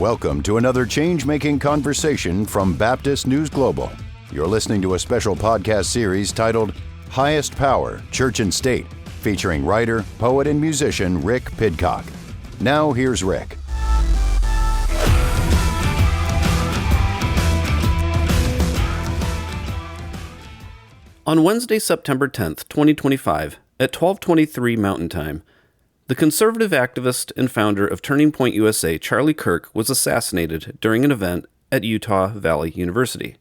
Welcome to another change-making conversation from Baptist News Global. You're listening to a special podcast series titled Highest Power, Church and State, featuring writer, poet, and musician Rick Pidcock. Now here's Rick. On Wednesday, September 10th, 2025, at 12:23 Mountain Time, the conservative activist and founder of Turning Point USA, Charlie Kirk, was assassinated during an event at Utah Valley University.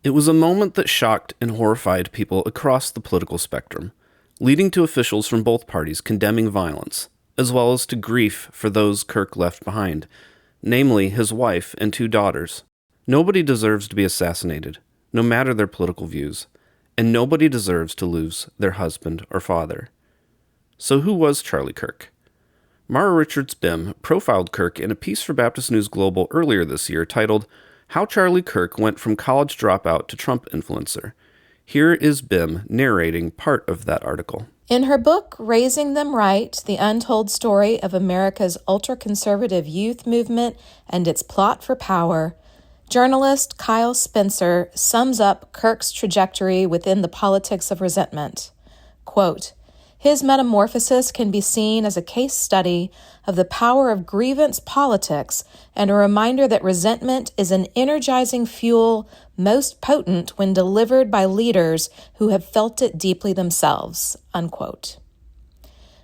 It was a moment that shocked and horrified people across the political spectrum, leading to officials from both parties condemning violence, as well as to grief for those Kirk left behind, namely his wife and 2 daughters. Nobody deserves to be assassinated, no matter their political views, and nobody deserves to lose their husband or father. So who was Charlie Kirk? Mara Richards-Bim profiled Kirk in a piece for Baptist News Global earlier this year titled, How Charlie Kirk Went from College Dropout to Trump Influencer. Here is Bim narrating part of that article. In her book, Raising Them Right, The Untold Story of America's Ultra-Conservative Youth Movement and Its Plot for Power, journalist Kyle Spencer sums up Kirk's trajectory within the politics of resentment. Quote, his metamorphosis can be seen as a case study of the power of grievance politics and a reminder that resentment is an energizing fuel most potent when delivered by leaders who have felt it deeply themselves, unquote.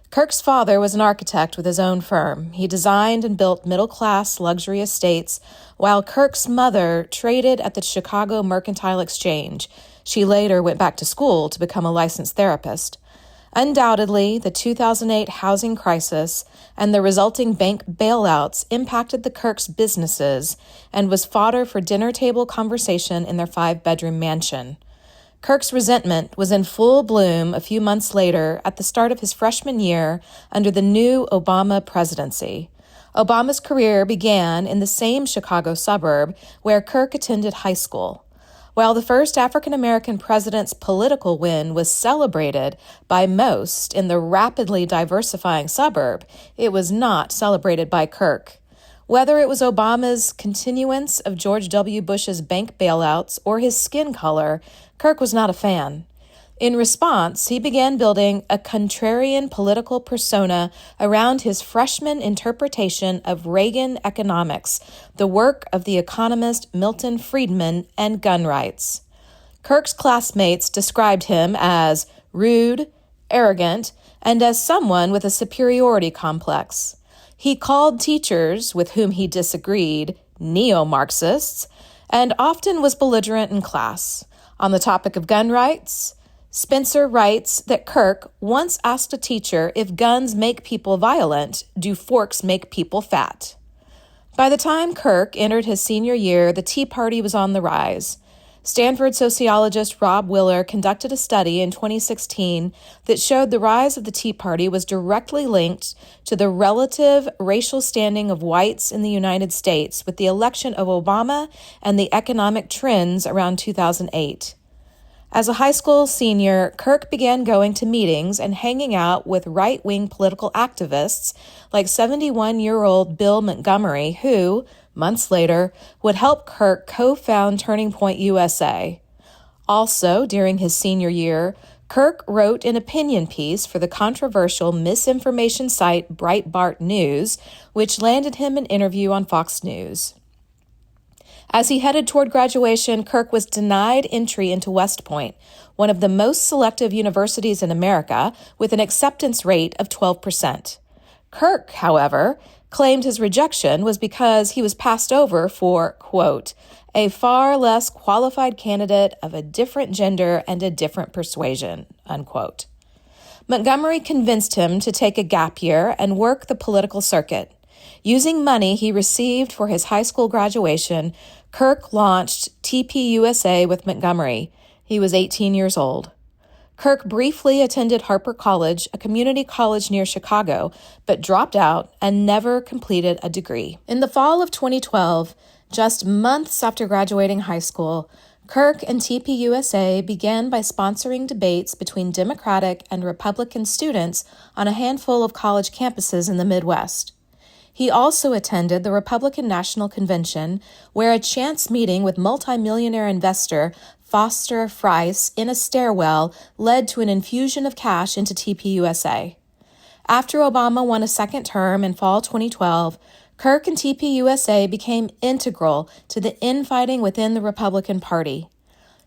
Kirk's father was an architect with his own firm. He designed and built middle-class luxury estates, while Kirk's mother traded at the Chicago Mercantile Exchange. She later went back to school to become a licensed therapist. Undoubtedly, the 2008 housing crisis and the resulting bank bailouts impacted the Kirks' businesses and was fodder for dinner table conversation in their 5-bedroom mansion. Kirk's resentment was in full bloom a few months later at the start of his freshman year under the new Obama presidency. Obama's career began in the same Chicago suburb where Kirk attended high school. While the first African-American president's political win was celebrated by most in the rapidly diversifying suburb, it was not celebrated by Kirk. Whether it was Obama's continuance of George W. Bush's bank bailouts or his skin color, Kirk was not a fan. In response, he began building a contrarian political persona around his freshman interpretation of Reagan economics, the work of the economist Milton Friedman, and gun rights. Kirk's classmates described him as rude, arrogant, and as someone with a superiority complex. He called teachers with whom he disagreed neo-Marxists, and often was belligerent in class. On the topic of gun rights, Spencer writes that Kirk once asked a teacher, if guns make people violent, do forks make people fat? By the time Kirk entered his senior year, the Tea Party was on the rise. Stanford sociologist Rob Willer conducted a study in 2016 that showed the rise of the Tea Party was directly linked to the relative racial standing of whites in the United States with the election of Obama and the economic trends around 2008. As a high school senior, Kirk began going to meetings and hanging out with right-wing political activists like 71-year-old Bill Montgomery, who, months later, would help Kirk co-found Turning Point USA. Also, during his senior year, Kirk wrote an opinion piece for the controversial misinformation site Breitbart News, which landed him an interview on Fox News. As he headed toward graduation, Kirk was denied entry into West Point, one of the most selective universities in America, with an acceptance rate of 12%. Kirk, however, claimed his rejection was because he was passed over for, quote, a far less qualified candidate of a different gender and a different persuasion, unquote. Montgomery convinced him to take a gap year and work the political circuit. Using money he received for his high school graduation, Kirk launched TPUSA with Montgomery. He was 18 years old. Kirk briefly attended Harper College, a community college near Chicago, but dropped out and never completed a degree. In the fall of 2012, just months after graduating high school, Kirk and TPUSA began by sponsoring debates between Democratic and Republican students on a handful of college campuses in the Midwest. He also attended the Republican National Convention, where a chance meeting with multimillionaire investor Foster Friess in a stairwell led to an infusion of cash into TPUSA. After Obama won a second term in fall 2012, Kirk and TPUSA became integral to the infighting within the Republican Party.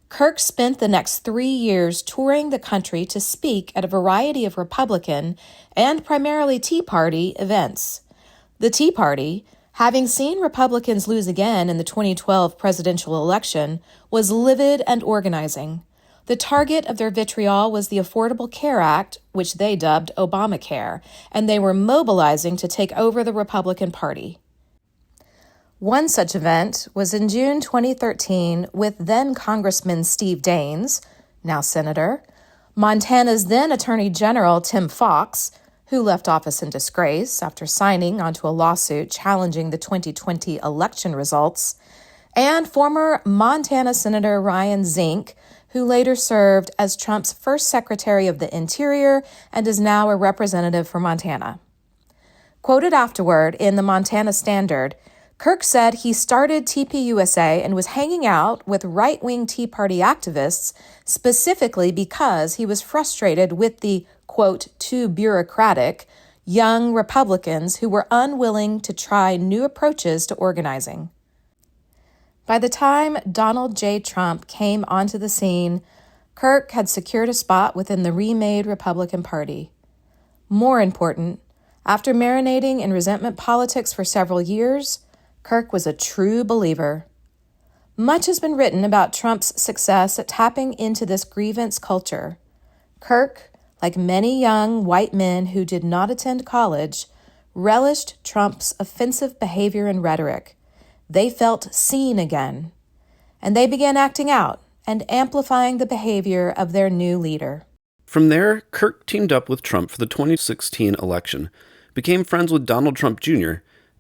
Kirk spent the next 3 years touring the country to speak at a variety of Republican and primarily Tea Party events. The Tea Party, having seen Republicans lose again in the 2012 presidential election, was livid and organizing. The target of their vitriol was the Affordable Care Act, which they dubbed Obamacare, and they were mobilizing to take over the Republican Party. One such event was in June 2013 with then-Congressman Steve Daines, now Senator, Montana's then-Attorney General Tim Fox, who left office in disgrace after signing onto a lawsuit challenging the 2020 election results, and former Montana Senator Ryan Zink, who later served as Trump's first Secretary of the Interior and is now a representative for Montana. Quoted afterward in the Montana Standard, Kirk said he started TPUSA and was hanging out with right-wing Tea Party activists specifically because he was frustrated with the, quote, too bureaucratic, young Republicans who were unwilling to try new approaches to organizing. By the time Donald J. Trump came onto the scene, Kirk had secured a spot within the remade Republican Party. More important, after marinating in resentment politics for several years, Kirk was a true believer. Much has been written about Trump's success at tapping into this grievance culture. Kirk, like many young white men who did not attend college, relished Trump's offensive behavior and rhetoric. They felt seen again, and they began acting out and amplifying the behavior of their new leader. From there, Kirk teamed up with Trump for the 2016 election, became friends with Donald Trump Jr.,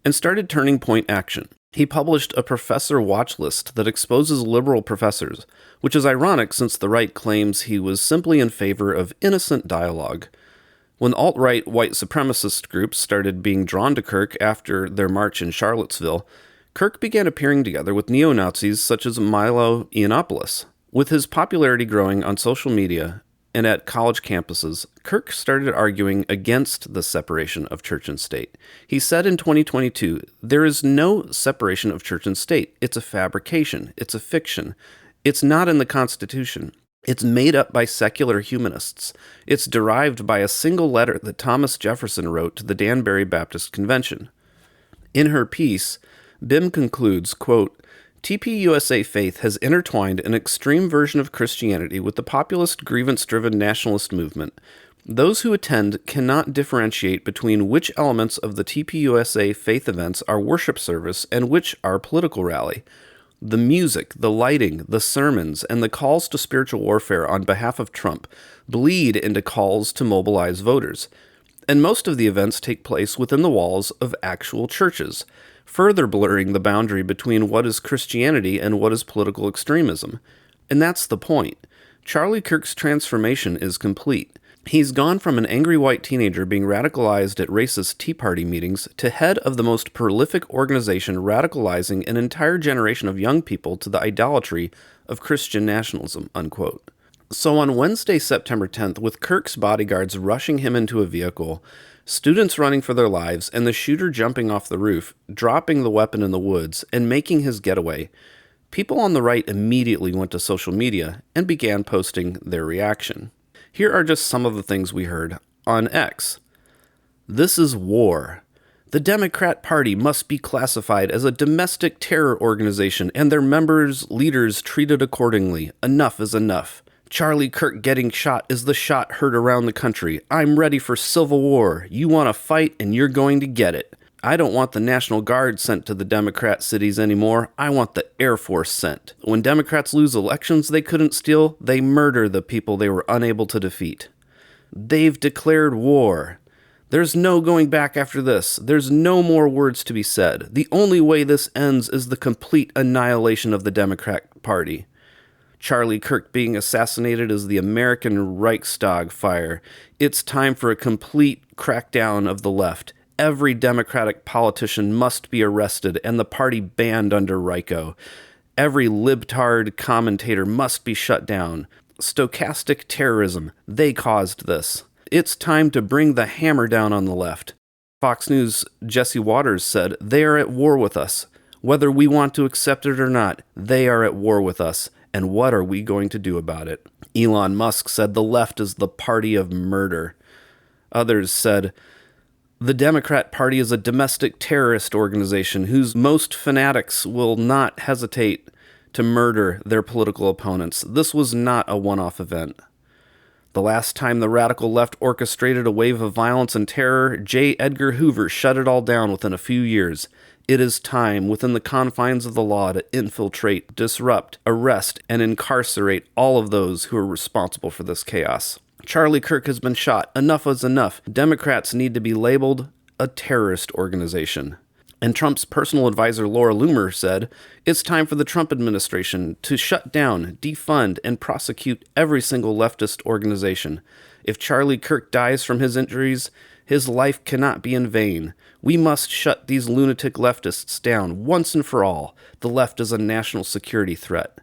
and started Turning Point Action. He published a professor watch list that exposes liberal professors, which is ironic since the right claims he was simply in favor of innocent dialogue. When alt-right white supremacist groups started being drawn to Kirk after their march in Charlottesville, Kirk began appearing together with neo-Nazis such as Milo Yiannopoulos. With his popularity growing on social media and at college campuses, Kirk started arguing against the separation of church and state. He said in 2022, "There is no separation of church and state. It's a fabrication. It's a fiction. It's not in the Constitution. It's made up by secular humanists. It's derived by a single letter that Thomas Jefferson wrote to the Danbury Baptist Convention." In her piece, Bim concludes, quote, TPUSA faith has intertwined an extreme version of Christianity with the populist, grievance-driven nationalist movement. Those who attend cannot differentiate between which elements of the TPUSA faith events are worship service and which are political rally. The music, the lighting, the sermons, and the calls to spiritual warfare on behalf of Trump bleed into calls to mobilize voters. And most of the events take place within the walls of actual churches, further blurring the boundary between what is Christianity and what is political extremism. And that's the point. Charlie Kirk's transformation is complete. He's gone from an angry white teenager being radicalized at racist Tea Party meetings to head of the most prolific organization radicalizing an entire generation of young people to the idolatry of Christian nationalism, unquote. So on Wednesday, September 10th, with Kirk's bodyguards rushing him into a vehicle, students running for their lives, and the shooter jumping off the roof, dropping the weapon in the woods, and making his getaway, people on the right immediately went to social media and began posting their reaction. Here are just some of the things we heard on X. This is war. The Democrat Party must be classified as a domestic terror organization and their members' leaders treated accordingly. Enough is enough. Charlie Kirk getting shot is the shot heard around the country. I'm ready for civil war. You want to fight and you're going to get it. I don't want the National Guard sent to the Democrat cities anymore. I want the Air Force sent. When Democrats lose elections they couldn't steal, they murder the people they were unable to defeat. They've declared war. There's no going back after this. There's no more words to be said. The only way this ends is the complete annihilation of the Democrat Party. Charlie Kirk being assassinated is the American Reichstag fire. It's time for a complete crackdown of the left. Every Democratic politician must be arrested and the party banned under RICO. Every libtard commentator must be shut down. Stochastic terrorism, they caused this. It's time to bring the hammer down on the left. Fox News' Jesse Waters said, they are at war with us. Whether we want to accept it or not, they are at war with us. And what are we going to do about it? Elon Musk said the left is the party of murder. Others said, the Democrat Party is a domestic terrorist organization whose most fanatics will not hesitate to murder their political opponents. This was not a one-off event. The last time the radical left orchestrated a wave of violence and terror, J. Edgar Hoover shut it all down within a few years. It is time, within the confines of the law, to infiltrate, disrupt, arrest, and incarcerate all of those who are responsible for this chaos. Charlie Kirk has been shot. Enough is enough. Democrats need to be labeled a terrorist organization. And Trump's personal advisor, Laura Loomer, said, it's time for the Trump administration to shut down, defund, and prosecute every single leftist organization. If Charlie Kirk dies from his injuries, his life cannot be in vain. We must shut these lunatic leftists down once and for all. The left is a national security threat.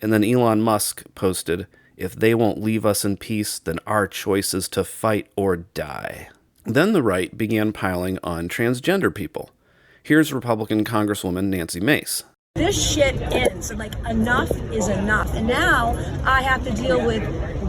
And then Elon Musk posted, if they won't leave us in peace, then our choice is to fight or die. Then the right began piling on transgender people. Here's Republican Congresswoman Nancy Mace. This shit ends, and enough is enough. And now I have to deal with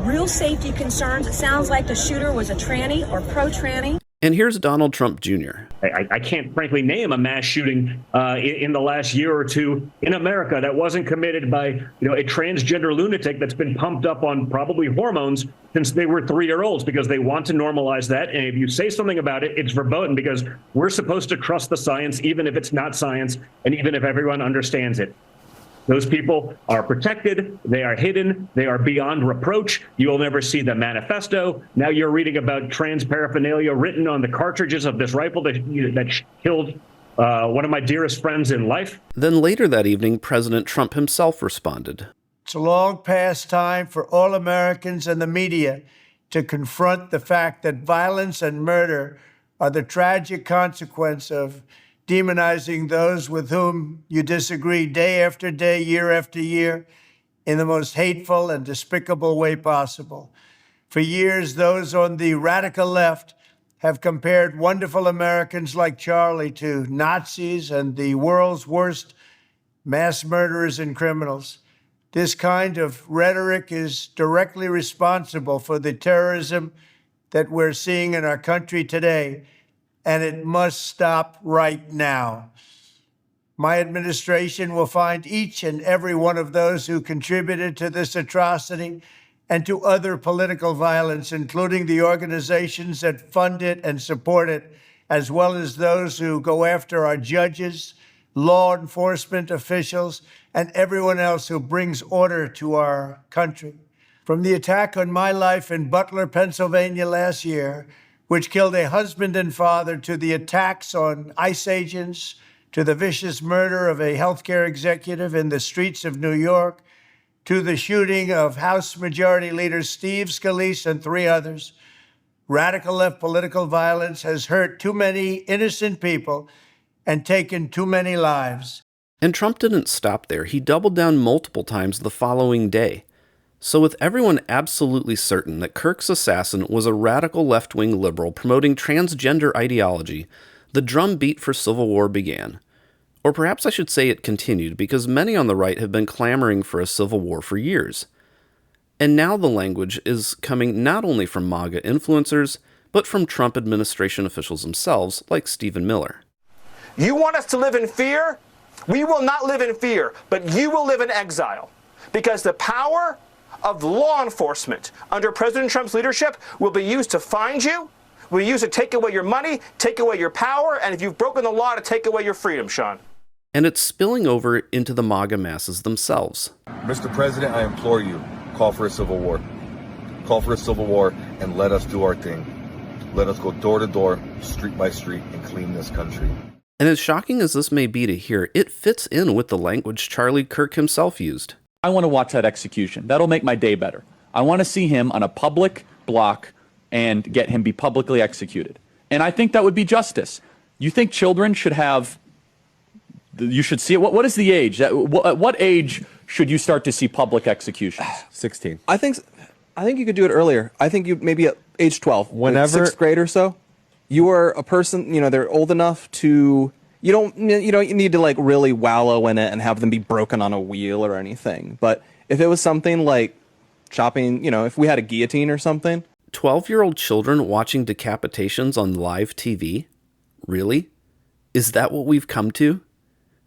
real safety concerns. It sounds like the shooter was a tranny or pro-tranny. And here's Donald Trump Jr. I can't frankly name a mass shooting in the last year or two in America that wasn't committed by a transgender lunatic that's been pumped up on probably hormones since they were 3-year-olds, because they want to normalize that. And if you say something about it, it's verboten, because we're supposed to trust the science, even if it's not science, and even if everyone understands it. Those people are protected, they are hidden, they are beyond reproach. You will never see the manifesto. Now you're reading about trans paraphernalia written on the cartridges of this rifle that killed one of my dearest friends in life. Then later that evening, President Trump himself responded. It's a long past time for all Americans and the media to confront the fact that violence and murder are the tragic consequence of demonizing those with whom you disagree day after day, year after year, in the most hateful and despicable way possible. For years, those on the radical left have compared wonderful Americans like Charlie to Nazis and the world's worst mass murderers and criminals. This kind of rhetoric is directly responsible for the terrorism that we're seeing in our country today, and it must stop right now. My administration will find each and every one of those who contributed to this atrocity and to other political violence, including the organizations that fund it and support it, as well as those who go after our judges, law enforcement officials, and everyone else who brings order to our country. From the attack on my life in Butler, Pennsylvania last year, which killed a husband and father, to the attacks on ICE agents, to the vicious murder of a healthcare executive in the streets of New York, to the shooting of House Majority Leader Steve Scalise and 3 others, radical left political violence has hurt too many innocent people and taken too many lives. And Trump didn't stop there. He doubled down multiple times the following day. So with everyone absolutely certain that Kirk's assassin was a radical left-wing liberal promoting transgender ideology, the drumbeat for civil war began. Or perhaps I should say it continued, because many on the right have been clamoring for a civil war for years. And now the language is coming not only from MAGA influencers, but from Trump administration officials themselves, like Stephen Miller. You want us to live in fear? We will not live in fear, but you will live in exile. Because the power of law enforcement under President Trump's leadership will be used to find you, will be used to take away your money, take away your power, and if you've broken the law, to take away your freedom, Sean. And it's spilling over into the MAGA masses themselves. Mr. President, I implore you, call for a civil war. Call for a civil war and let us do our thing. Let us go door to door, street by street, and clean this country. And as shocking as this may be to hear, it fits in with the language Charlie Kirk himself used. I want to watch that execution. That'll make my day better. I want to see him on a public block and get him be publicly executed. And I think that would be justice. You think children should have, you should see it? What is the age? At what age should you start to see public executions? 16. I think you could do it earlier. I think you maybe at age 12, Whenever, like 6th grade or so. You are a person, they're old enough to, you don't need to like really wallow in it and have them be broken on a wheel or anything. But if it was something like chopping, if we had a guillotine or something. 12-year-old children watching decapitations on live TV? Really? Is that what we've come to?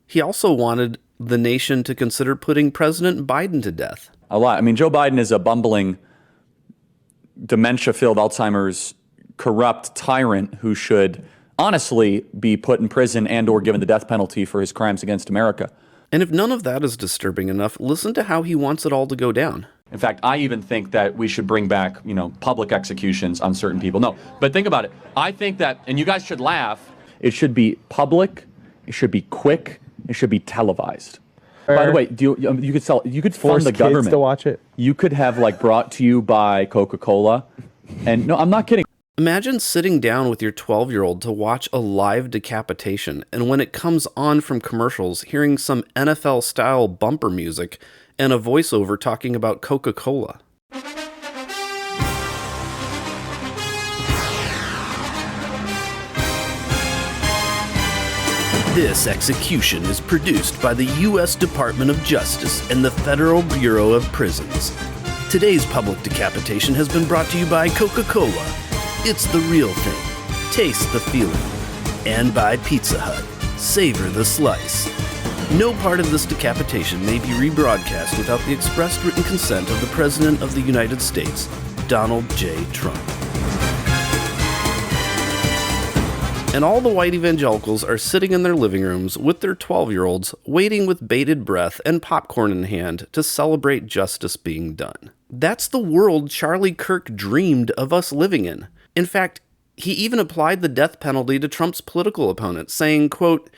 He also wanted the nation to consider putting President Biden to death. A lot. I mean, Joe Biden is a bumbling, dementia-filled, Alzheimer's, corrupt tyrant who should honestly be put in prison and or given the death penalty for his crimes against America. And if none of that is disturbing enough, listen to how he wants it all to go down. In fact, I even think that we should bring back, public executions on certain people. No, but think about it. I think that, and you guys should laugh, it should be public, it should be quick, it should be televised. By the way, you could fund the government to watch it. You could have brought to you by Coca-Cola. And no, I'm not kidding. Imagine sitting down with your 12-year-old to watch a live decapitation, and when it comes on from commercials, hearing some NFL-style bumper music and a voiceover talking about Coca-Cola. This execution is produced by the U.S. Department of Justice and the Federal Bureau of Prisons. Today's public decapitation has been brought to you by Coca-Cola. It's the real thing. Taste the feeling. And by Pizza Hut. Savor the slice. No part of this decapitation may be rebroadcast without the express written consent of the President of the United States, Donald J. Trump. And all the white evangelicals are sitting in their living rooms with their 12-year-olds, waiting with bated breath and popcorn in hand to celebrate justice being done. That's the world Charlie Kirk dreamed of us living in. In fact, he even applied the death penalty to Trump's political opponents, saying, quote,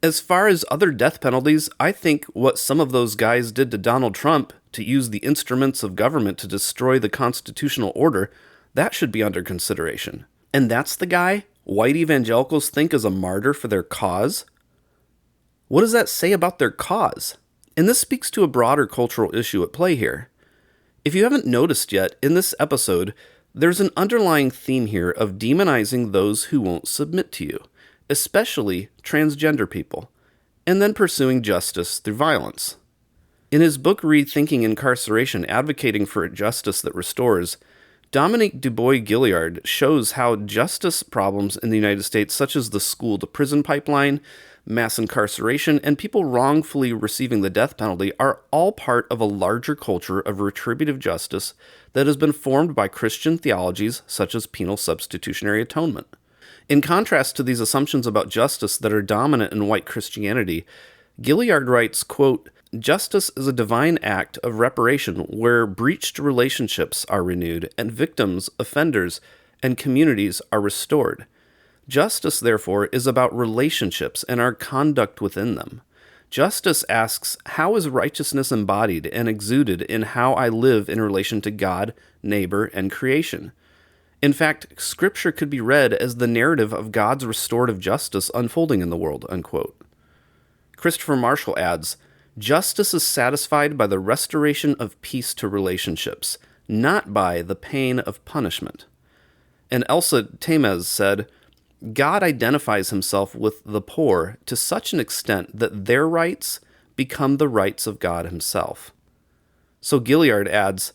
"As far as other death penalties, I think what some of those guys did to Donald Trump, to use the instruments of government to destroy the constitutional order, that should be under consideration." And that's the guy white evangelicals think is a martyr for their cause? What does that say about their cause? And this speaks to a broader cultural issue at play here. If you haven't noticed yet, in this episode, there's an underlying theme here of demonizing those who won't submit to you, especially transgender people, and then pursuing justice through violence. In his book Rethinking Incarceration, Advocating for a Justice That Restores, Dominique Dubois-Gilliard shows how justice problems in the United States, such as the school-to-prison pipeline, mass incarceration, and people wrongfully receiving the death penalty, are all part of a larger culture of retributive justice that has been formed by Christian theologies such as penal substitutionary atonement. In contrast to these assumptions about justice that are dominant in white Christianity, Gilliard writes, quote, "Justice is a divine act of reparation where breached relationships are renewed and victims, offenders, and communities are restored. Justice, therefore, is about relationships and our conduct within them. Justice asks, how is righteousness embodied and exuded in how I live in relation to God, neighbor, and creation? In fact, Scripture could be read as the narrative of God's restorative justice unfolding in the world," unquote. Christopher Marshall adds, "Justice is satisfied by the restoration of peace to relationships, not by the pain of punishment." And Elsa Temez said, "God identifies himself with the poor to such an extent that their rights become the rights of God himself." So Gilliard adds,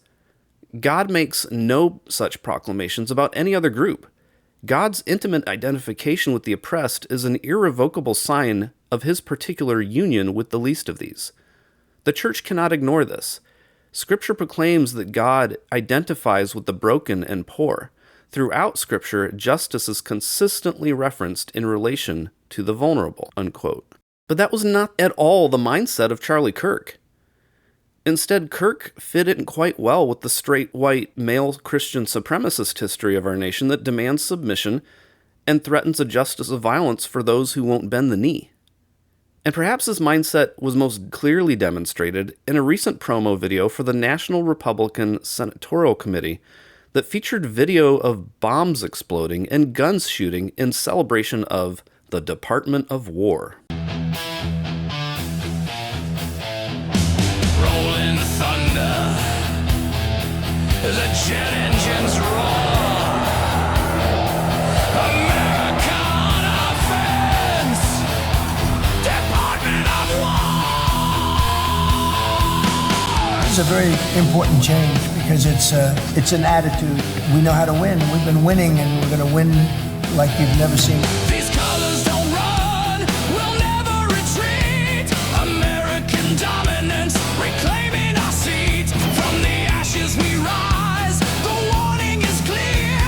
"God makes no such proclamations about any other group. God's intimate identification with the oppressed is an irrevocable sign of his particular union with the least of these. The church cannot ignore this. Scripture proclaims that God identifies with the broken and poor. Throughout Scripture, justice is consistently referenced in relation to the vulnerable," unquote. But that was not at all the mindset of Charlie Kirk. Instead, Kirk fit in quite well with the straight, white, male Christian supremacist history of our nation that demands submission and threatens a justice of violence for those who won't bend the knee. And perhaps this mindset was most clearly demonstrated in a recent promo video for the National Republican Senatorial Committee that featured video of bombs exploding and guns shooting in celebration of the Department of War. Rolling thunder as the jet engines roar. American offense, Department of War. It's a very important change because it's an attitude. We know how to win. We've been winning, and we're going to win like you've never seen. These colors don't run, we'll never retreat. American dominance, reclaiming our seat. From the ashes we rise, the warning is clear.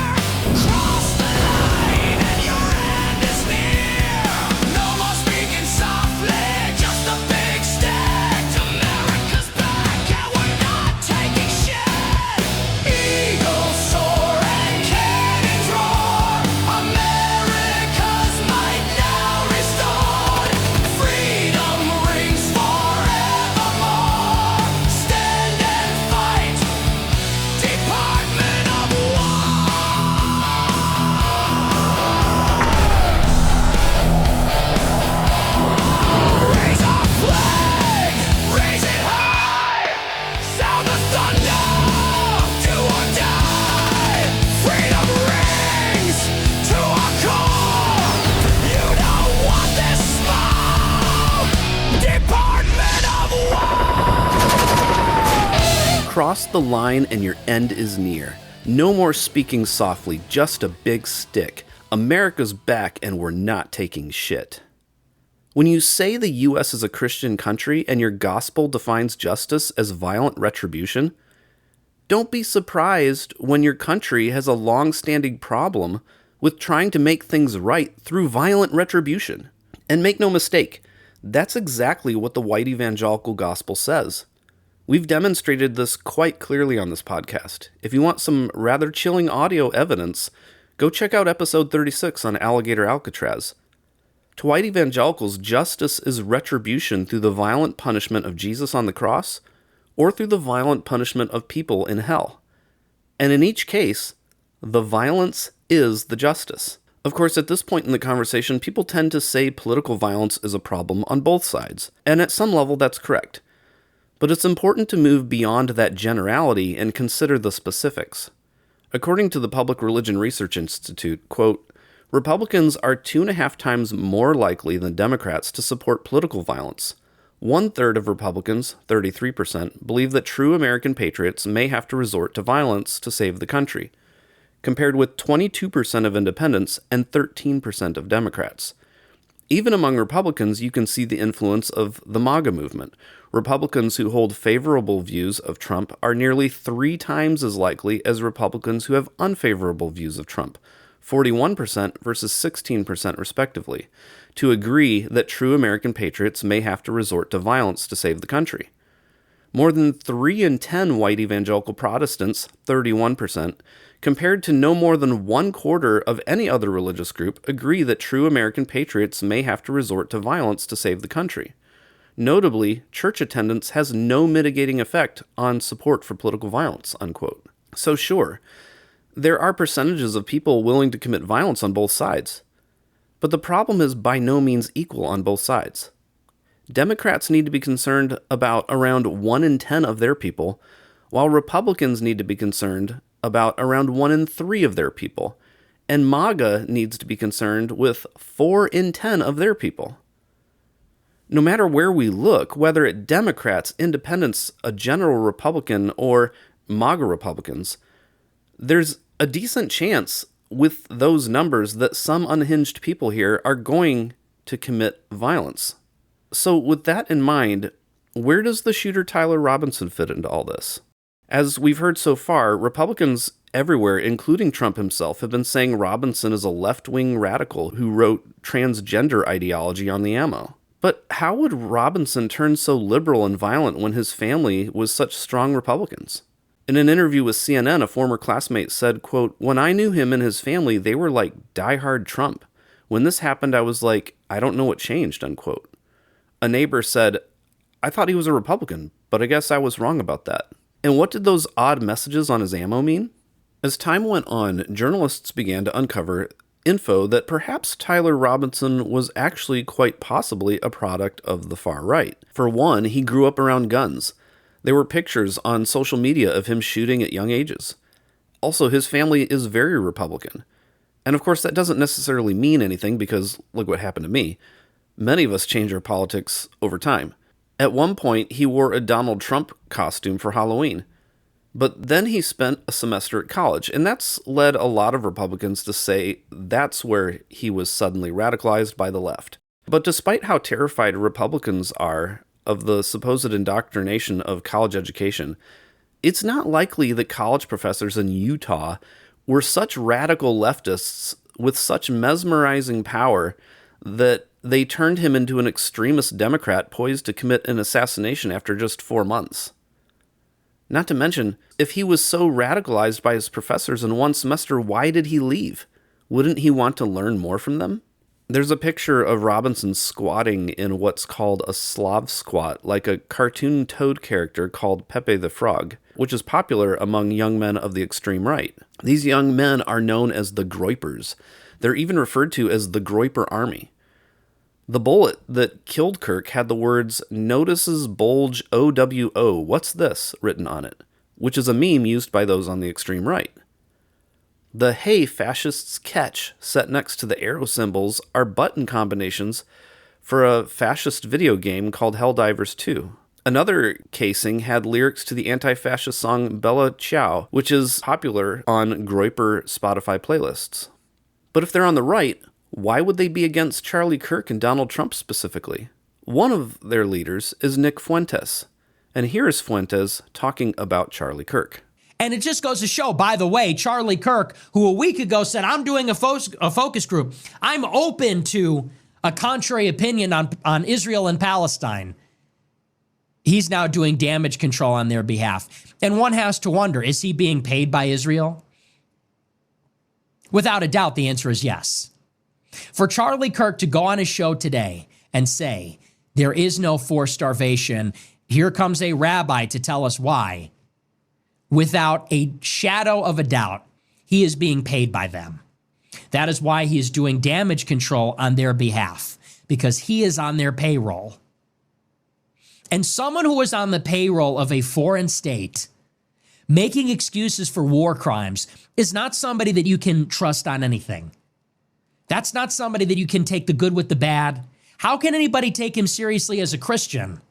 Cross the line and your end is near. No more speaking softly, just a big stick. America's back and we're not taking shit. Eagles soar and cannons roar. America's might now restored. Freedom rings forevermore. Stand and fight, Department of War. Raise our flag, raise it high. Sound the thunder, do or die. Freedom rings to our core. You don't want this smoke, Department of War. Cross the line and your end is near. No more speaking softly, just a big stick. America's back and we're not taking shit. When you say the U.S. is a Christian country and your gospel defines justice as violent retribution, don't be surprised when your country has a long-standing problem with trying to make things right through violent retribution. And make no mistake, that's exactly what the white evangelical gospel says. We've demonstrated this quite clearly on this podcast. If you want some rather chilling audio evidence, go check out episode 36 on Alligator Alcatraz. To white evangelicals, justice is retribution through the violent punishment of Jesus on the cross, or through the violent punishment of people in hell. And in each case, the violence is the justice. Of course, at this point in the conversation, people tend to say political violence is a problem on both sides, and at some level that's correct. But it's important to move beyond that generality and consider the specifics. According to the Public Religion Research Institute, quote, Republicans are 2.5 times more likely than Democrats to support political violence. 1/3 of Republicans, 33%, believe that true American patriots may have to resort to violence to save the country, compared with 22% of independents and 13% of Democrats. Even among Republicans, you can see the influence of the MAGA movement. Republicans who hold favorable views of Trump are nearly 3 times as likely as Republicans who have unfavorable views of Trump, 41% versus 16% respectively, to agree that true American patriots may have to resort to violence to save the country. More than 3 in 10 white evangelical Protestants, 31%, compared to no more than 1/4 of any other religious group, agree that true American patriots may have to resort to violence to save the country. Notably, church attendance has no mitigating effect on support for political violence, unquote. So sure, there are percentages of people willing to commit violence on both sides, but the problem is by no means equal on both sides. Democrats need to be concerned about around 1 in 10 of their people, while Republicans need to be concerned about around 1 in 3 of their people, and MAGA needs to be concerned with 4 in 10 of their people. No matter where we look, whether at Democrats, independents, a general Republican, or MAGA Republicans, there's a decent chance with those numbers that some unhinged people here are going to commit violence. So with that in mind, where does the shooter Tyler Robinson fit into all this? As we've heard so far, Republicans everywhere, including Trump himself, have been saying Robinson is a left-wing radical who wrote transgender ideology on the ammo. But how would Robinson turn so liberal and violent when his family was such strong Republicans? In an interview with CNN, a former classmate said, quote, "When I knew him and his family, they were like diehard Trump. When this happened, I was like, I don't know what changed," unquote. A neighbor said, "I thought he was a Republican, but I guess I was wrong about that." And what did those odd messages on his ammo mean? As time went on, journalists began to uncover info that perhaps Tyler Robinson was actually quite possibly a product of the far right. For one, he grew up around guns. There were pictures on social media of him shooting at young ages. Also, his family is very Republican. And of course, that doesn't necessarily mean anything because look what happened to me. Many of us change our politics over time. At one point, he wore a Donald Trump costume for Halloween. But then he spent a semester at college, and that's led a lot of Republicans to say that's where he was suddenly radicalized by the left. But despite how terrified Republicans are of the supposed indoctrination of college education, it's not likely that college professors in Utah were such radical leftists with such mesmerizing power that they turned him into an extremist Democrat poised to commit an assassination after just 4 months. Not to mention, if he was so radicalized by his professors in one semester, why did he leave? Wouldn't he want to learn more from them? There's a picture of Robinson squatting in what's called a Slav squat, like a cartoon Toad character called Pepe the Frog, which is popular among young men of the extreme right. These young men are known as the Groypers. They're even referred to as the Groyper Army. The bullet that killed Kirk had the words, "Notices bulge OWO, what's this?" written on it, which is a meme used by those on the extreme right. The "Hey, fascists catch" set next to the arrow symbols are button combinations for a fascist video game called Helldivers 2. Another casing had lyrics to the anti-fascist song Bella Ciao, which is popular on Groyper Spotify playlists. But if they're on the right, why would they be against Charlie Kirk and Donald Trump specifically? One of their leaders is Nick Fuentes, and here is Fuentes talking about Charlie Kirk. And it just goes to show, by the way, Charlie Kirk, who a week ago said, I'm doing a focus group. I'm open to a contrary opinion on Israel and Palestine. He's now doing damage control on their behalf. And one has to wonder, is he being paid by Israel? Without a doubt, the answer is yes. For Charlie Kirk to go on his show today and say, there is no forced starvation, here comes a rabbi to tell us why, without a shadow of a doubt, he is being paid by them. That is why he is doing damage control on their behalf, because he is on their payroll. And someone who is on the payroll of a foreign state making excuses for war crimes is not somebody that you can trust on anything. That's not somebody that you can take the good with the bad. How can anybody take him seriously as a Christian?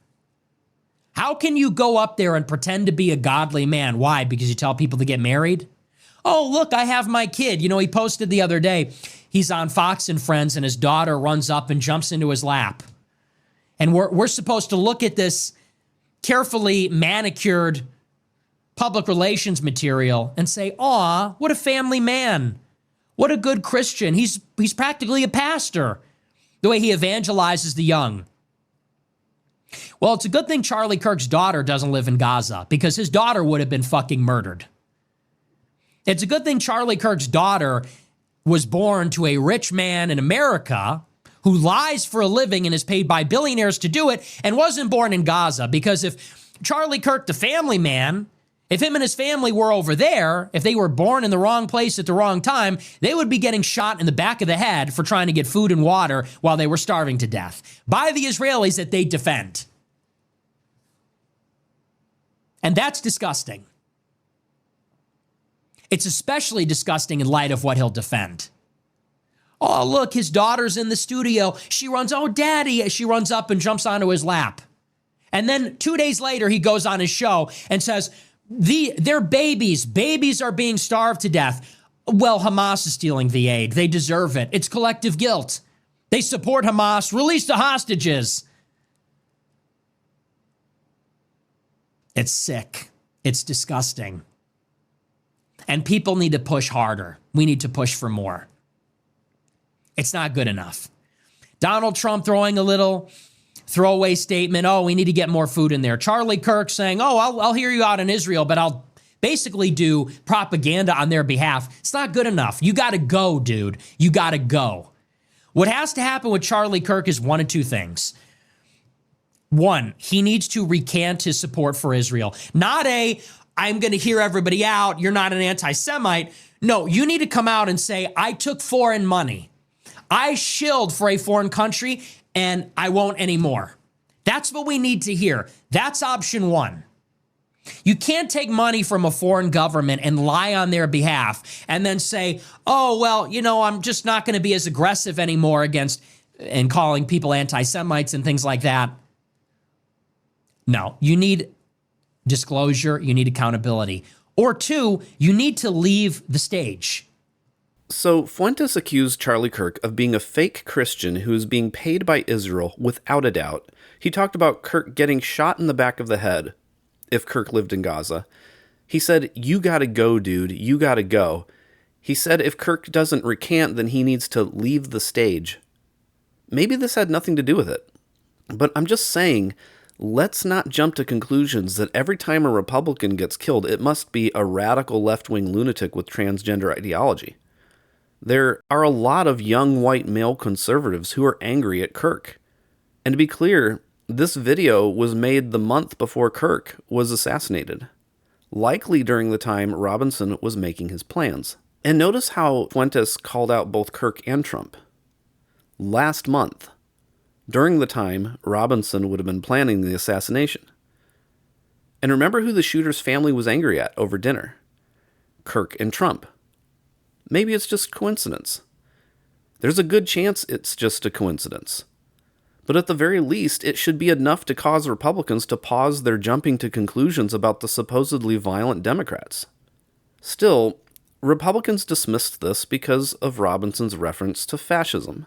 How can you go up there and pretend to be a godly man? Why? Because you tell people to get married? Oh, look, I have my kid. You know, he posted the other day, he's on Fox and Friends, and his daughter runs up and jumps into his lap. And we're supposed to look at this carefully manicured public relations material and say, aw, what a family man. What a good Christian. He's practically a pastor, the way he evangelizes the young. Well, it's a good thing Charlie Kirk's daughter doesn't live in Gaza, because his daughter would have been fucking murdered. It's a good thing Charlie Kirk's daughter was born to a rich man in America who lies for a living and is paid by billionaires to do it, and wasn't born in Gaza, because if Charlie Kirk, the family man, if him and his family were over there, if they were born in the wrong place at the wrong time, they would be getting shot in the back of the head for trying to get food and water while they were starving to death by the Israelis that they defend. And that's disgusting. It's especially disgusting in light of what he'll defend. Oh, look, his daughter's in the studio. She runs, oh, daddy. She runs up and jumps onto his lap. And then 2 days later, he goes on his show and says, they're babies. Babies are being starved to death. Well, Hamas is stealing the aid. They deserve it. It's collective guilt. They support Hamas. Release the hostages. It's sick. It's disgusting. And people need to push harder. We need to push for more. It's not good enough. Donald Trump throwing a little throwaway statement, oh, we need to get more food in there. Charlie Kirk saying, oh, I'll hear you out in Israel, but I'll basically do propaganda on their behalf. It's not good enough. You got to go, dude. You got to go. What has to happen with Charlie Kirk is one of two things. One, he needs to recant his support for Israel. Not I'm going to hear everybody out. You're not an anti-Semite. No, you need to come out and say, I took foreign money. I shilled for a foreign country and I won't anymore. That's what we need to hear. That's option one. You can't take money from a foreign government and lie on their behalf and then say, oh, well, I'm just not going to be as aggressive anymore against and calling people anti-Semites and things like that. No, you need disclosure. You need accountability. Or two, you need to leave the stage. So Fuentes accused Charlie Kirk of being a fake Christian who is being paid by Israel without a doubt. He talked about Kirk getting shot in the back of the head if Kirk lived in Gaza. He said, you gotta go, dude, you gotta go. He said if Kirk doesn't recant, then he needs to leave the stage. Maybe this had nothing to do with it. But I'm just saying, let's not jump to conclusions that every time a Republican gets killed, it must be a radical left-wing lunatic with transgender ideology. There are a lot of young white male conservatives who are angry at Kirk. And to be clear, this video was made the month before Kirk was assassinated, likely during the time Robinson was making his plans. And notice how Fuentes called out both Kirk and Trump. Last month, during the time Robinson would have been planning the assassination. And remember who the shooter's family was angry at over dinner? Kirk and Trump. Maybe it's just coincidence. There's a good chance it's just a coincidence. But at the very least, it should be enough to cause Republicans to pause their jumping to conclusions about the supposedly violent Democrats. Still, Republicans dismissed this because of Robinson's reference to fascism.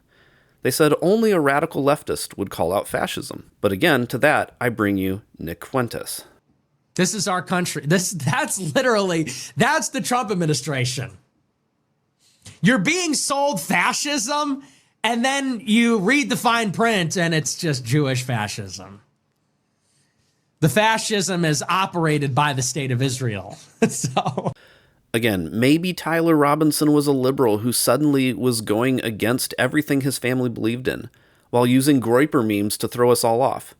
They said only a radical leftist would call out fascism. But again, to that, I bring you Nick Fuentes. This is our country. That's the Trump administration. You're being sold fascism, and then you read the fine print, and it's just Jewish fascism. The fascism is operated by the state of Israel. So, again, maybe Tyler Robinson was a liberal who suddenly was going against everything his family believed in, while using Groyper memes to throw us all off.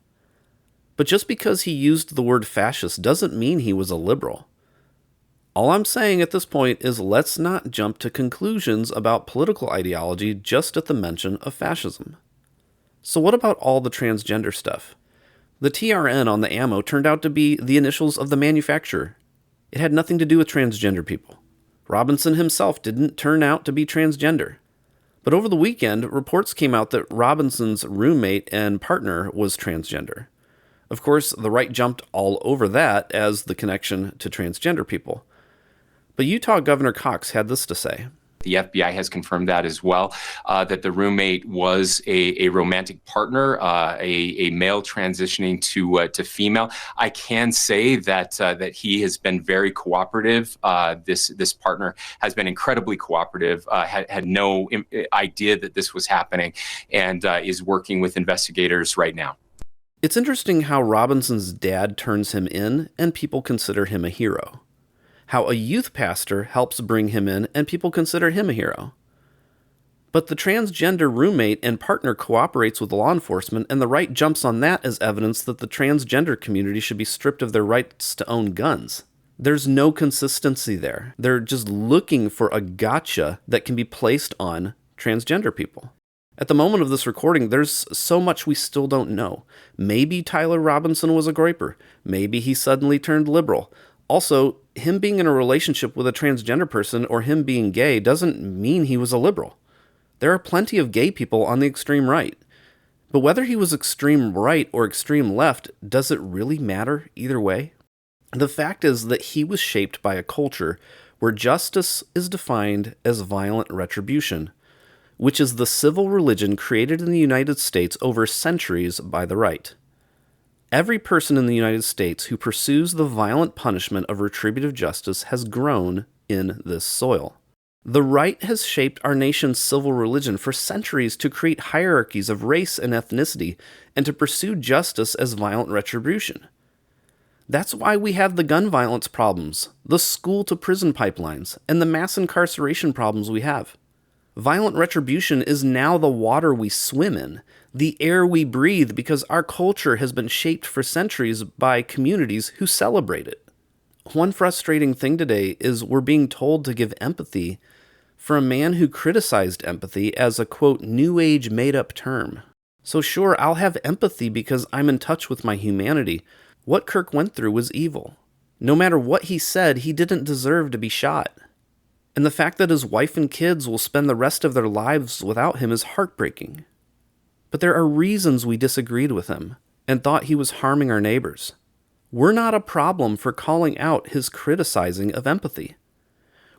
But just because he used the word fascist doesn't mean he was a liberal. All I'm saying at this point is let's not jump to conclusions about political ideology just at the mention of fascism. So what about all the transgender stuff? The TRN on the ammo turned out to be the initials of the manufacturer. It had nothing to do with transgender people. Robinson himself didn't turn out to be transgender. But over the weekend, reports came out that Robinson's roommate and partner was transgender. Of course, the right jumped all over that as the connection to transgender people. But Utah Governor Cox had this to say. The FBI has confirmed that as well, that the roommate was a romantic partner, a male transitioning to female. I can say that he has been very cooperative. This partner has been incredibly cooperative, had no idea that this was happening, and is working with investigators right now. It's interesting how Robinson's dad turns him in and people consider him a hero. How a youth pastor helps bring him in and people consider him a hero. But the transgender roommate and partner cooperates with law enforcement, and the right jumps on that as evidence that the transgender community should be stripped of their rights to own guns. There's no consistency there. They're just looking for a gotcha that can be placed on transgender people. At the moment of this recording, there's so much we still don't know. Maybe Tyler Robinson was a groyper. Maybe he suddenly turned liberal. Also, him being in a relationship with a transgender person or him being gay doesn't mean he was a liberal. There are plenty of gay people on the extreme right. But whether he was extreme right or extreme left, does it really matter either way? The fact is that he was shaped by a culture where justice is defined as violent retribution, which is the civil religion created in the United States over centuries by the right. Every person in the United States who pursues the violent punishment of retributive justice has grown in this soil. The right has shaped our nation's civil religion for centuries to create hierarchies of race and ethnicity and to pursue justice as violent retribution. That's why we have the gun violence problems, the school-to-prison pipelines, and the mass incarceration problems we have. Violent retribution is now the water we swim in, the air we breathe, because our culture has been shaped for centuries by communities who celebrate it. one frustrating thing today is we're being told to give empathy for a man who criticized empathy as a, quote, new age made-up term. So sure, I'll have empathy because I'm in touch with my humanity. What Kirk went through was evil. No matter what he said, he didn't deserve to be shot. And the fact that his wife and kids will spend the rest of their lives without him is heartbreaking. But there are reasons we disagreed with him and thought he was harming our neighbors. We're not a problem for calling out his criticizing of empathy.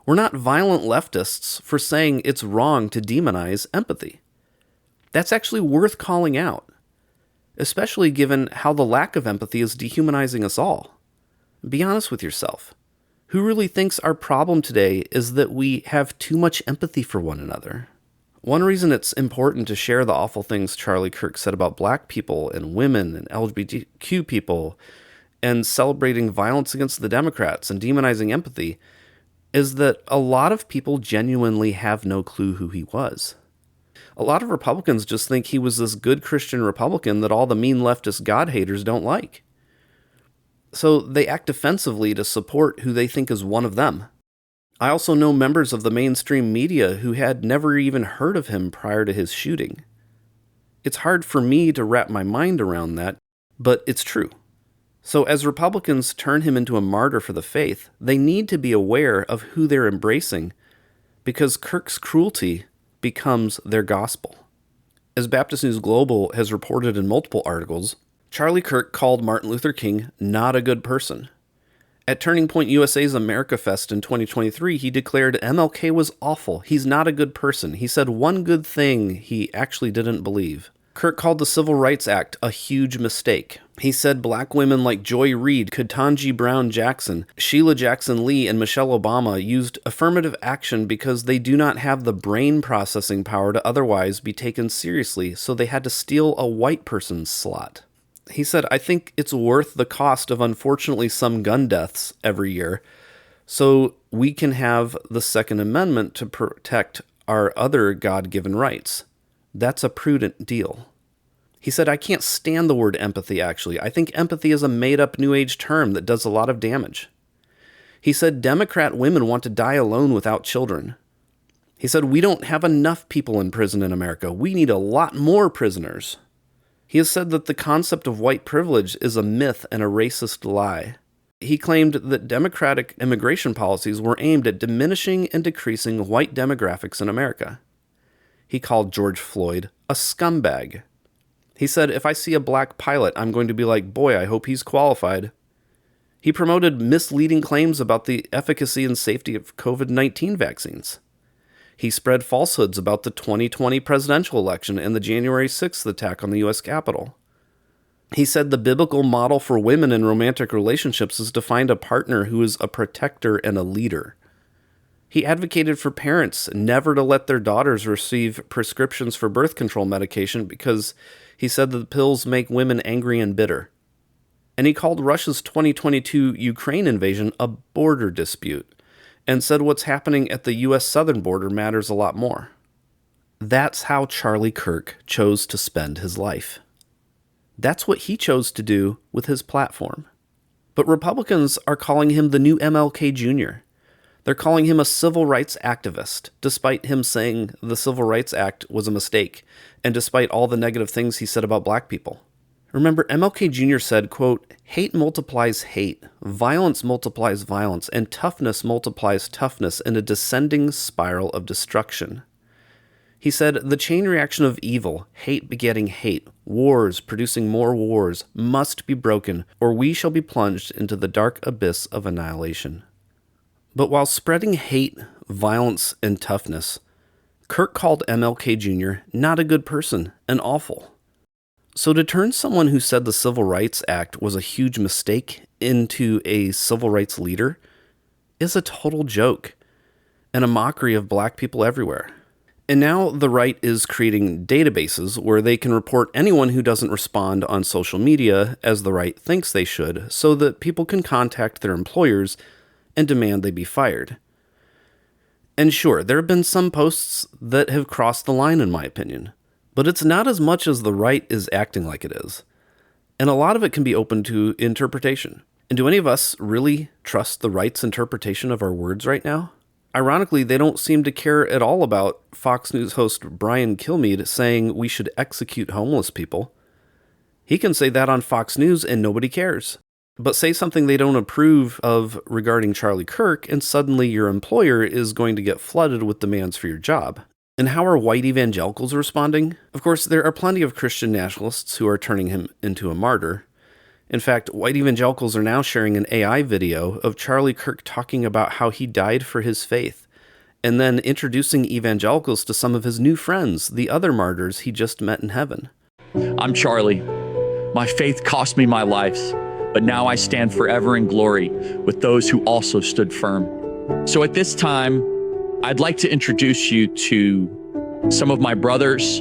We're not violent leftists for saying it's wrong to demonize empathy. That's actually worth calling out, especially given how the lack of empathy is dehumanizing us all. Be honest with yourself. Who really thinks our problem today is that we have too much empathy for one another? One reason it's important to share the awful things Charlie Kirk said about black people and women and LGBTQ people and celebrating violence against the Democrats and demonizing empathy is that a lot of people genuinely have no clue who he was. A lot of Republicans just think he was this good Christian Republican that all the mean leftist God haters don't like. So they act defensively to support who they think is one of them. I also know members of the mainstream media who had never even heard of him prior to his shooting. It's hard for me to wrap my mind around that, but it's true. So as Republicans turn him into a martyr for the faith, they need to be aware of who they're embracing, because Kirk's cruelty becomes their gospel. As Baptist News Global has reported in multiple articles, Charlie Kirk called Martin Luther King not a good person. At Turning Point USA's America Fest in 2023, he declared MLK was awful. He's not a good person. He said one good thing he actually didn't believe. Kirk called the Civil Rights Act a huge mistake. He said black women like Joy Reid, Ketanji Brown Jackson, Sheila Jackson Lee, and Michelle Obama used affirmative action because they do not have the brain processing power to otherwise be taken seriously, so they had to steal a white person's slot. He said, I think it's worth the cost of unfortunately some gun deaths every year, so we can have the Second Amendment to protect our other God-given rights. That's a prudent deal. He said, I can't stand the word empathy, actually. I think empathy is a made-up New Age term that does a lot of damage. He said, Democrat women want to die alone without children. He said, we don't have enough people in prison in America. We need a lot more prisoners. He has said that the concept of white privilege is a myth and a racist lie. He claimed that Democratic immigration policies were aimed at diminishing and decreasing white demographics in America. He called George Floyd a scumbag. He said, if I see a black pilot, I'm going to be like, boy, I hope he's qualified. He promoted misleading claims about the efficacy and safety of COVID-19 vaccines. He spread falsehoods about the 2020 presidential election and the January 6th attack on the U.S. Capitol. He said the biblical model for women in romantic relationships is to find a partner who is a protector and a leader. He advocated for parents never to let their daughters receive prescriptions for birth control medication because he said that the pills make women angry and bitter. And he called Russia's 2022 Ukraine invasion a border dispute, and said what's happening at the U.S. southern border matters a lot more. That's how Charlie Kirk chose to spend his life. That's what he chose to do with his platform. But Republicans are calling him the new MLK Jr. They're calling him a civil rights activist, despite him saying the Civil Rights Act was a mistake, and despite all the negative things he said about black people. Remember, MLK Jr. said, quote, hate multiplies hate, violence multiplies violence, and toughness multiplies toughness in a descending spiral of destruction. He said, the chain reaction of evil, hate begetting hate, wars producing more wars, must be broken, or we shall be plunged into the dark abyss of annihilation. But while spreading hate, violence, and toughness, Kirk called MLK Jr. not a good person and awful. So to turn someone who said the Civil Rights Act was a huge mistake into a civil rights leader is a total joke and a mockery of black people everywhere. And now the right is creating databases where they can report anyone who doesn't respond on social media as the right thinks they should, so that people can contact their employers and demand they be fired. And sure, there have been some posts that have crossed the line in my opinion. But it's not as much as the right is acting like it is. And a lot of it can be open to interpretation. And do any of us really trust the right's interpretation of our words right now? Ironically, they don't seem to care at all about Fox News host Brian Kilmeade saying we should execute homeless people. He can say that on Fox News and nobody cares. But say something they don't approve of regarding Charlie Kirk, and suddenly your employer is going to get flooded with demands for your job. And how are white evangelicals responding? Of course, there are plenty of Christian nationalists who are turning him into a martyr. In fact, white evangelicals are now sharing an AI video of Charlie Kirk talking about how he died for his faith, and then introducing evangelicals to some of his new friends, the other martyrs he just met in heaven. I'm Charlie. My faith cost me my life, but now I stand forever in glory with those who also stood firm. So at this time, I'd like to introduce you to some of my brothers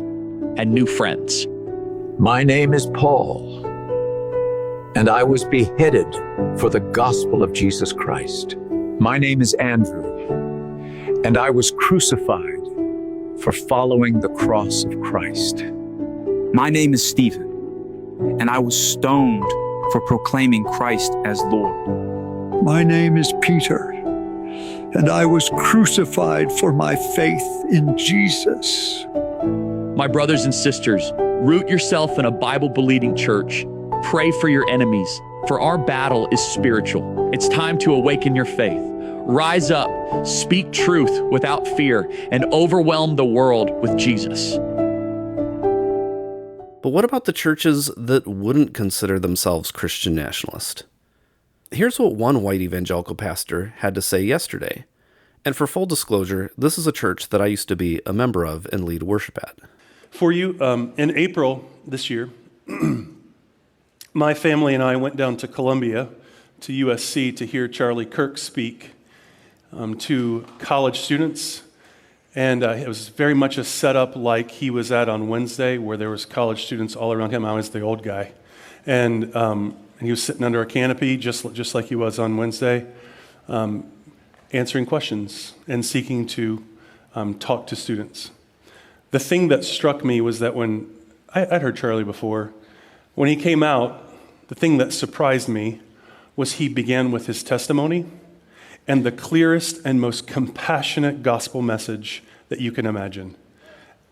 and new friends. My name is Paul, and I was beheaded for the gospel of Jesus Christ. My name is Andrew, and I was crucified for following the cross of Christ. My name is Stephen, and I was stoned for proclaiming Christ as Lord. My name is Peter, and I was crucified for my faith in Jesus. My brothers and sisters, root yourself in a Bible-believing church. Pray for your enemies, for our battle is spiritual. It's time to awaken your faith. Rise up, speak truth without fear, and overwhelm the world with Jesus. But what about the churches that wouldn't consider themselves Christian nationalist? Here's what one white evangelical pastor had to say yesterday. And for full disclosure, this is a church that I used to be a member of and lead worship at. For you, in April this year, my family and I went down to Columbia, to USC, to hear Charlie Kirk speak to college students. And it was very much a setup like he was at on Wednesday, where there was college students all around him. I was the old guy. And he was sitting under a canopy, just like he was on Wednesday, answering questions and seeking to talk to students. The thing that struck me was that when I'd heard Charlie before, when he came out, the thing that surprised me was he began with his testimony and the clearest and most compassionate gospel message that you can imagine.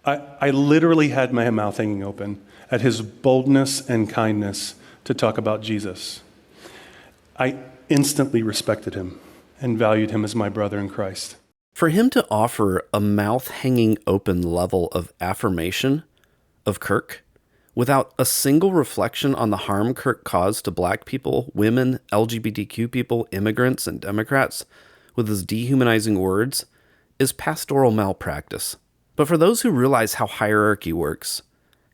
I literally had my mouth hanging open at his boldness and kindness to talk about Jesus. I instantly respected him and valued him as my brother in Christ. For him to offer a mouth-hanging open level of affirmation of Kirk without a single reflection on the harm Kirk caused to black people, women, LGBTQ people, immigrants, and Democrats with his dehumanizing words is pastoral malpractice. But for those who realize how hierarchy works,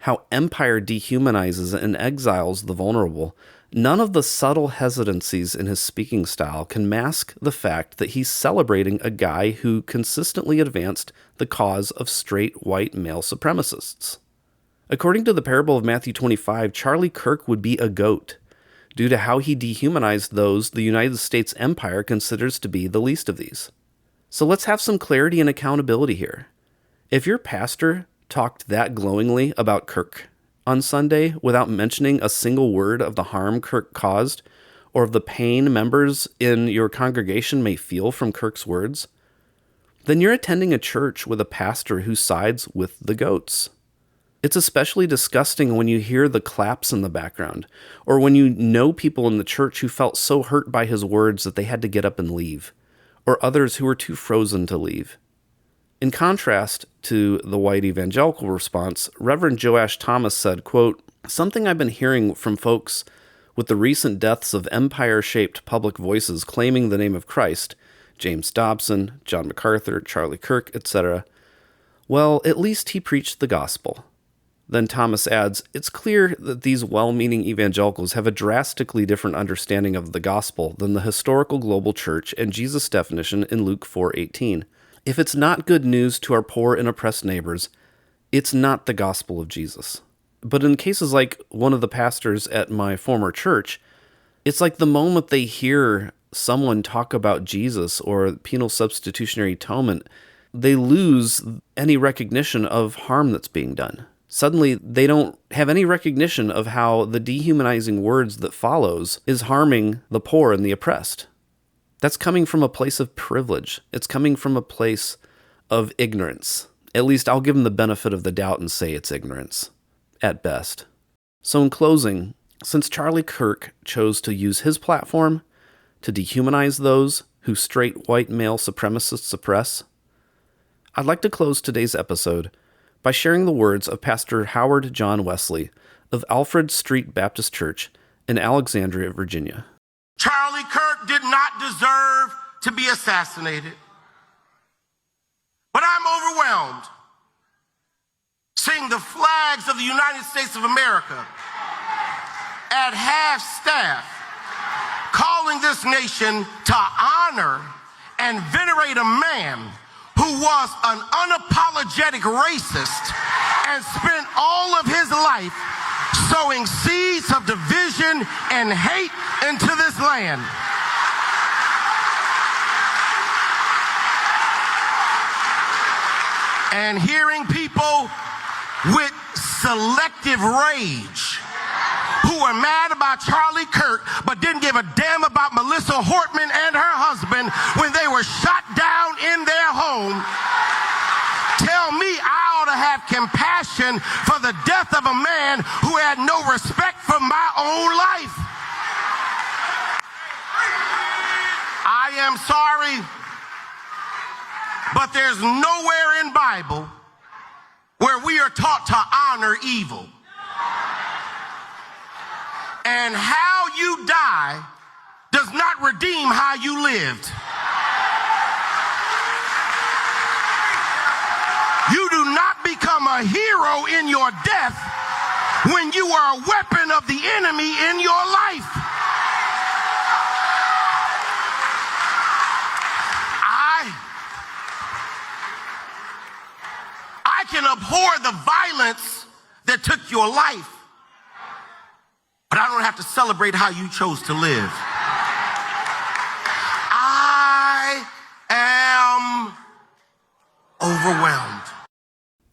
how empire dehumanizes and exiles the vulnerable, none of the subtle hesitancies in his speaking style can mask the fact that he's celebrating a guy who consistently advanced the cause of straight white male supremacists. According to the parable of Matthew 25, Charlie Kirk would be a goat due to how he dehumanized those the United States empire considers to be the least of these. So let's have some clarity and accountability here. If your pastor talked that glowingly about Kirk on Sunday without mentioning a single word of the harm Kirk caused or of the pain members in your congregation may feel from Kirk's words, then you're attending a church with a pastor who sides with the goats. It's especially disgusting when you hear the claps in the background, or when you know people in the church who felt so hurt by his words that they had to get up and leave, or others who were too frozen to leave. In contrast to the white evangelical response, Reverend Joash Thomas said, quote, "Something I've been hearing from folks with the recent deaths of empire-shaped public voices claiming the name of Christ, James Dobson, John MacArthur, Charlie Kirk, etc., well, at least he preached the gospel." Then Thomas adds, "It's clear that these well-meaning evangelicals have a drastically different understanding of the gospel than the historical global church and Jesus' definition in Luke 4:18. If it's not good news to our poor and oppressed neighbors, it's not the gospel of Jesus." But in cases like one of the pastors at my former church, it's like the moment they hear someone talk about Jesus or penal substitutionary atonement, they lose any recognition of harm that's being done. Suddenly, they don't have any recognition of how the dehumanizing words that follows is harming the poor and the oppressed. That's coming from a place of privilege. It's coming from a place of ignorance. At least I'll give them the benefit of the doubt and say it's ignorance, at best. So in closing, since Charlie Kirk chose to use his platform to dehumanize those who straight white male supremacists suppress, I'd like to close today's episode by sharing the words of Pastor Howard John Wesley of Alfred Street Baptist Church in Alexandria, Virginia. Charlie Kirk did not deserve to be assassinated. But I'm overwhelmed seeing the flags of the United States of America at half-staff calling this nation to honor and venerate a man who was an unapologetic racist and spent all of his life sowing seeds of division and hate into this land. And hearing people with selective rage who were mad about Charlie Kirk but didn't give a damn about Melissa Hortman and her husband when they were shot down in their home, tell me I ought to have compassion for the death of a man who had no respect for my own life. I am sorry, but there's nowhere in Bible where we are taught to honor evil. And how you die does not redeem how you lived. You do not become a hero in your death when you are a weapon of the enemy in your life. I can abhor the violence that took your life, but I don't have to celebrate how you chose to live. I am overwhelmed.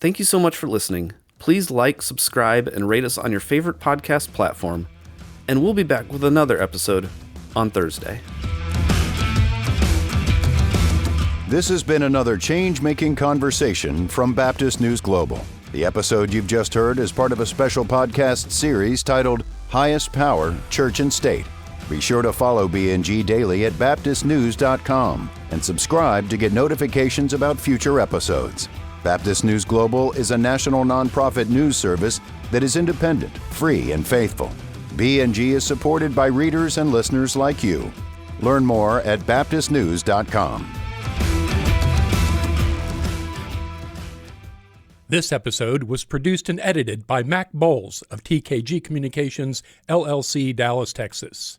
Thank you so much for listening. Please like, subscribe, and rate us on your favorite podcast platform, and we'll be back with another episode on Thursday. This has been another change-making conversation from Baptist News Global. The episode you've just heard is part of a special podcast series titled Highest Power, Church and State. Be sure to follow BNG daily at baptistnews.com and subscribe to get notifications about future episodes. Baptist News Global is a national nonprofit news service that is independent, free, and faithful. BNG is supported by readers and listeners like you. Learn more at baptistnews.com. This episode was produced and edited by Mac Bowles of TKG Communications, LLC, Dallas, Texas.